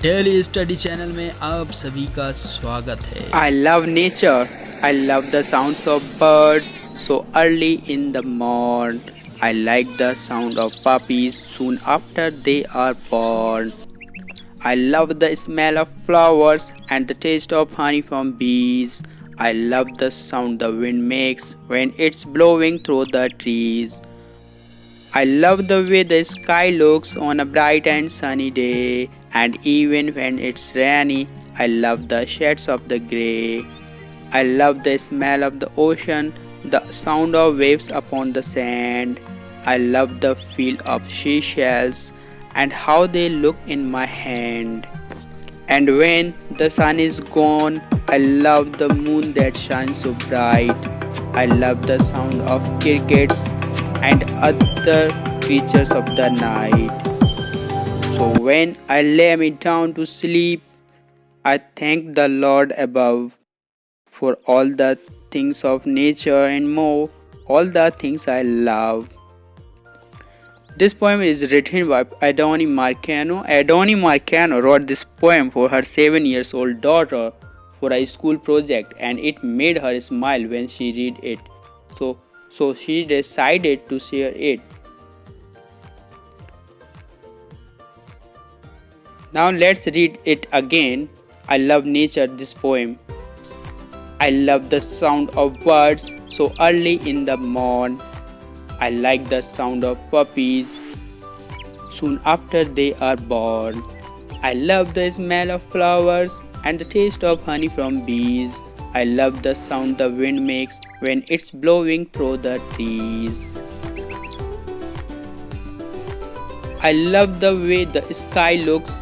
Daily study channel में आप सभी का स्वागत है। I love nature. I love the sounds of birds so early in the morn. I like the sound of puppies soon after they are born. I love the smell of flowers and the taste of honey from bees. I love the sound the wind makes when it's blowing through the trees. I love the way the sky looks on a bright and sunny day, and even when it's rainy, I love the shades of the grey. I love the smell of the ocean, the sound of waves upon the sand. I love the feel of seashells and how they look in my hand. And when the sun is gone, I love the moon that shines so bright. I love the sound of crickets and other creatures of the night. So when I lay me down to sleep, I thank the Lord above for all the things of nature and more, all the things I love. This poem is written by Adoni Marcano. Adoni Marcano wrote this poem for her 7 years old daughter for a school project, and it made her smile when she read it. So she decided to share it. Now let's read it again. I love nature, this poem. I love the sound of birds so early in the morn. I like the sound of puppies soon after they are born. I love the smell of flowers and the taste of honey from bees. I love the sound the wind makes when it's blowing through the trees. I love the way the sky looks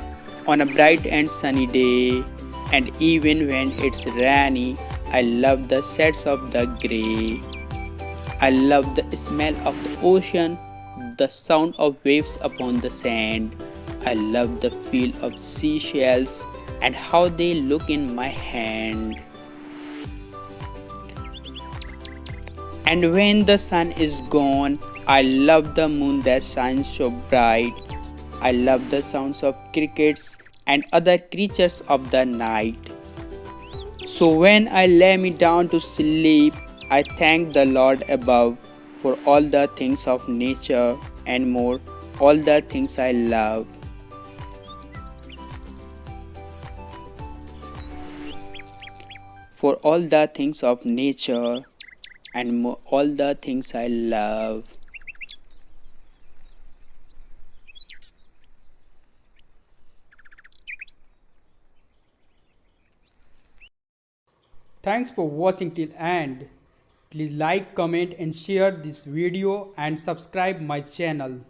on a bright and sunny day, and even when it's rainy, I love the shades of the grey. I love the smell of the ocean, the sound of waves upon the sand. I love the feel of seashells and how they look in my hand. And when the sun is gone, I love the moon that shines so bright. I love the sounds of crickets and other creatures of the night. So when I lay me down to sleep, I thank the Lord above for all the things of nature and more, all the things I love. For all the things of nature and more, all the things I love. Thanks for watching till end. Please like, comment and share this video and subscribe my channel.